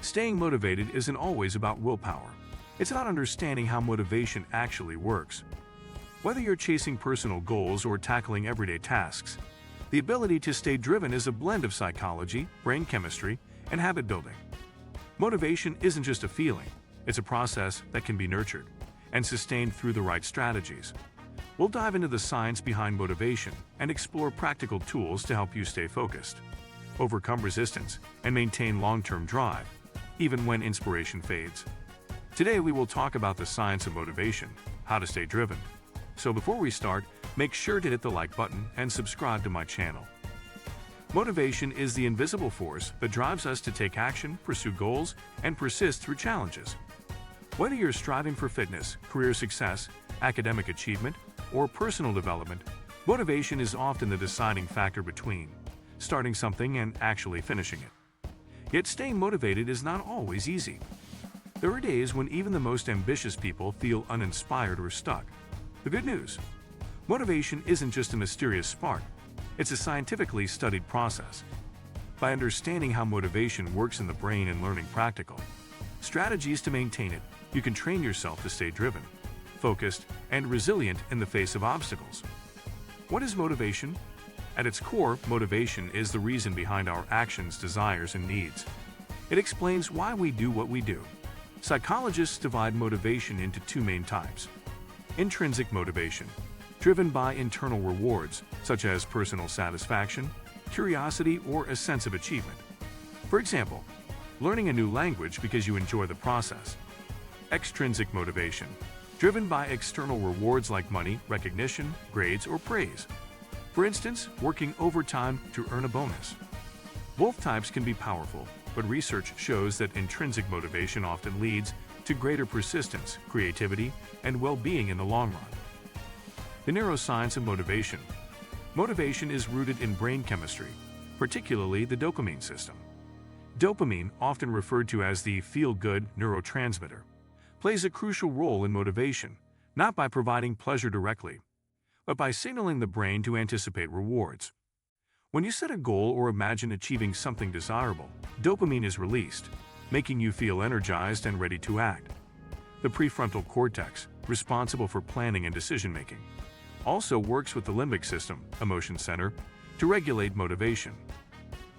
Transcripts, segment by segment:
Staying motivated isn't always about willpower. It's about understanding how motivation actually works. Whether you're chasing personal goals or tackling everyday tasks, the ability to stay driven is a blend of psychology, brain chemistry, and habit building. Motivation isn't just a feeling, it's a process that can be nurtured and sustained through the right strategies. We'll dive into the science behind motivation and explore practical tools to help you stay focused, overcome resistance, and maintain long-term drive, even when inspiration fades. Today we will talk about the science of motivation, how to stay driven. So before we start, make sure to hit the like button and subscribe to my channel. Motivation is the invisible force that drives us to take action, pursue goals, and persist through challenges. Whether you're striving for fitness, career success, academic achievement, or personal development, motivation is often the deciding factor between starting something and actually finishing it. Yet staying motivated is not always easy. There are days when even the most ambitious people feel uninspired or stuck. The good news: motivation isn't just a mysterious spark, it's a scientifically studied process. By understanding how motivation works in the brain and learning practical strategies to maintain it, you can train yourself to stay driven, focused, and resilient in the face of obstacles. What is motivation? At its core, motivation is the reason behind our actions, desires, and needs. It explains why we do what we do. Psychologists divide motivation into two main types. Intrinsic motivation, driven by internal rewards, such as personal satisfaction, curiosity, or a sense of achievement. For example, learning a new language because you enjoy the process. Extrinsic motivation, driven by external rewards like money, recognition, grades, or praise. For instance, working overtime to earn a bonus. Both types can be powerful, but research shows that intrinsic motivation often leads to greater persistence, creativity, and well-being in the long run. The neuroscience of motivation. Motivation is rooted in brain chemistry, particularly the dopamine system. Dopamine, often referred to as the feel-good neurotransmitter, plays a crucial role in motivation, not by providing pleasure directly, but by signaling the brain to anticipate rewards. When you set a goal or imagine achieving something desirable, dopamine is released, making you feel energized and ready to act. The prefrontal cortex, responsible for planning and decision-making, also works with the limbic system, emotion center, to regulate motivation.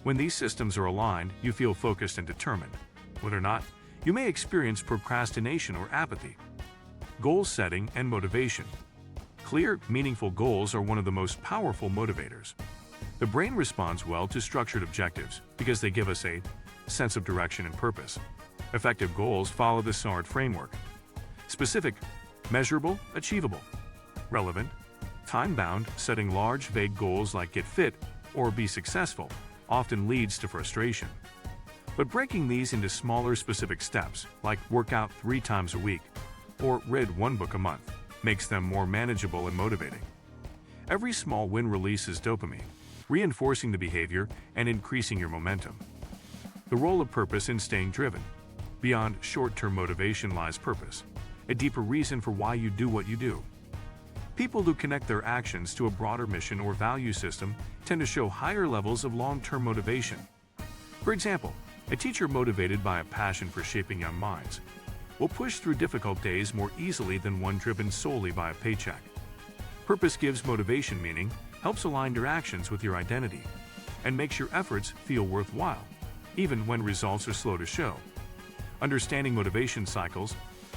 When these systems are aligned, you feel focused and determined. Whether or not, you may experience procrastination or apathy. Goal setting and motivation. Clear, meaningful goals are one of the most powerful motivators. The brain responds well to structured objectives because they give us a sense of direction and purpose. Effective goals follow the SMART framework: specific, measurable, achievable, relevant, time-bound. Setting large, vague goals like get fit or be successful often leads to frustration. But breaking these into smaller, specific steps, like work out 3 times a week or read 1 book a month, makes them more manageable and motivating. Every small win releases dopamine, reinforcing the behavior and increasing your momentum. The role of purpose in staying driven. Beyond short-term motivation lies purpose, a deeper reason for why you do what you do. People who connect their actions to a broader mission or value system tend to show higher levels of long-term motivation. For example, a teacher motivated by a passion for shaping young minds will push through difficult days more easily than one driven solely by a paycheck. Purpose gives motivation meaning, helps align your actions with your identity, and makes your efforts feel worthwhile, even when results are slow to show. Understanding motivation cycles.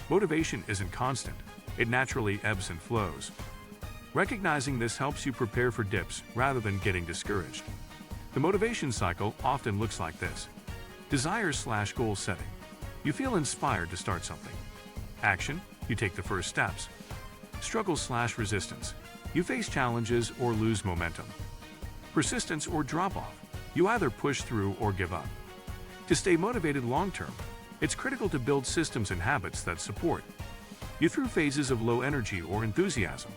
Motivation isn't constant, it naturally ebbs and flows. Recognizing this helps you prepare for dips rather than getting discouraged. The motivation cycle often looks like this. Desire/goal setting. You feel inspired to start something. Action, you take the first steps. Struggle/resistance. You face challenges or lose momentum. Persistence or drop-off. You either push through or give up. To stay motivated long-term, it's critical to build systems and habits that support you through phases of low energy or enthusiasm.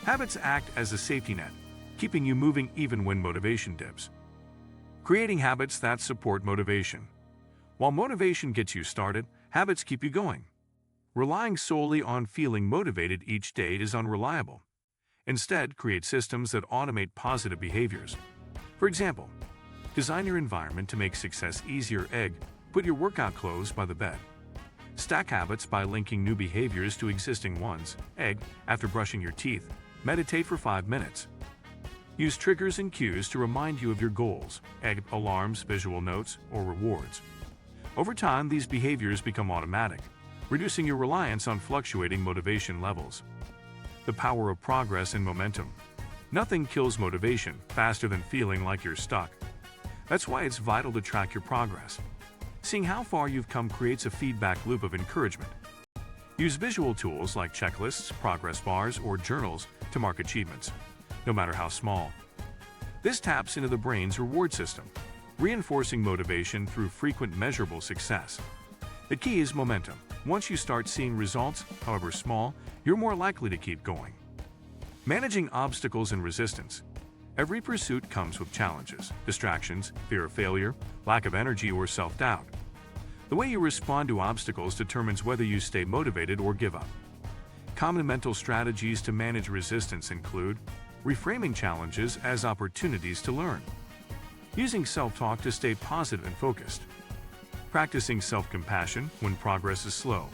Habits act as a safety net, keeping you moving even when motivation dips. Creating habits that support motivation. While motivation gets you started, habits keep you going. Relying solely on feeling motivated each day is unreliable. Instead, create systems that automate positive behaviors. For example, design your environment to make success easier. Put your workout clothes by the bed. Stack habits by linking new behaviors to existing ones. After brushing your teeth, meditate for 5 minutes. Use triggers and cues to remind you of your goals. Alarms, visual notes, or rewards. Over time, these behaviors become automatic, reducing your reliance on fluctuating motivation levels. The power of progress and momentum. Nothing kills motivation faster than feeling like you're stuck. That's why it's vital to track your progress. Seeing how far you've come creates a feedback loop of encouragement. Use visual tools like checklists, progress bars, or journals to mark achievements, no matter how small. This taps into the brain's reward system, reinforcing motivation through frequent measurable success. The key is momentum. Once you start seeing results, however small, you're more likely to keep going. Managing obstacles and resistance. Every pursuit comes with challenges, distractions, fear of failure, lack of energy, or self-doubt. The way you respond to obstacles determines whether you stay motivated or give up. Common mental strategies to manage resistance include reframing challenges as opportunities to learn, using self-talk to stay positive and focused, practicing self-compassion when progress is slow,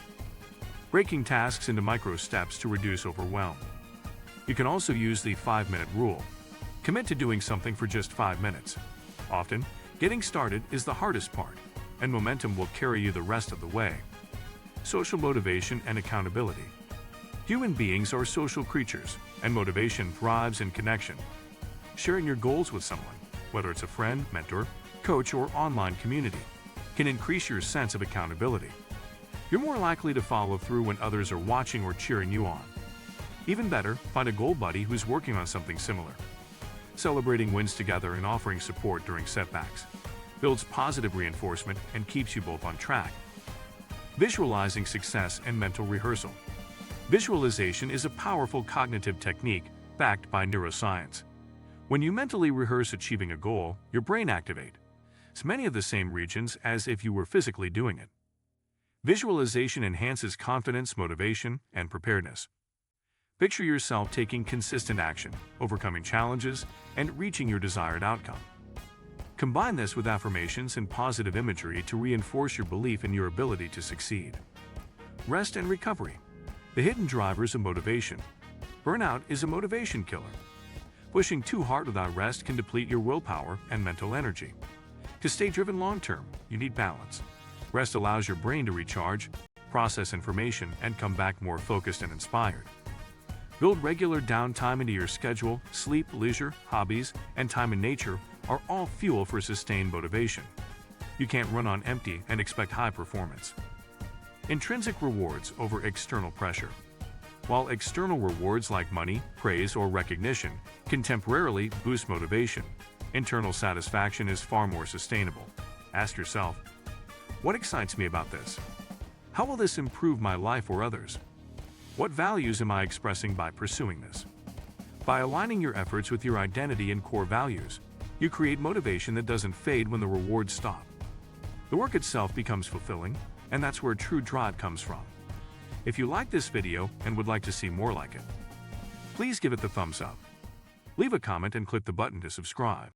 breaking tasks into micro steps to reduce overwhelm. You can also use the 5-minute rule. Commit to doing something for just 5 minutes. Often, getting started is the hardest part, and momentum will carry you the rest of the way. Social motivation and accountability. Human beings are social creatures, and motivation thrives in connection. Sharing your goals with someone, whether it's a friend, mentor, coach, or online community, can increase your sense of accountability. You're more likely to follow through when others are watching or cheering you on. Even better, find a goal buddy who's working on something similar. Celebrating wins together and offering support during setbacks builds positive reinforcement and keeps you both on track. Visualizing success and mental rehearsal. Visualization is a powerful cognitive technique backed by neuroscience. When you mentally rehearse achieving a goal, your brain activates many of the same regions as if you were physically doing it. Visualization enhances confidence, motivation, and preparedness. Picture yourself taking consistent action, overcoming challenges, and reaching your desired outcome. Combine this with affirmations and positive imagery to reinforce your belief in your ability to succeed. Rest and recovery. The hidden drivers of motivation. Burnout is a motivation killer. Pushing too hard without rest can deplete your willpower and mental energy. To stay driven long-term, you need balance. Rest allows your brain to recharge, process information, and come back more focused and inspired. Build regular downtime into your schedule. Sleep, leisure, hobbies, and time in nature are all fuel for sustained motivation. You can't run on empty and expect high performance. Intrinsic rewards over external pressure. While external rewards like money, praise, or recognition can temporarily boost motivation, internal satisfaction is far more sustainable. Ask yourself, what excites me about this? How will this improve my life or others? What values am I expressing by pursuing this? By aligning your efforts with your identity and core values, you create motivation that doesn't fade when the rewards stop. The work itself becomes fulfilling, and that's where true drive comes from. If you like this video and would like to see more like it, please give it the thumbs up. Leave a comment and click the button to subscribe.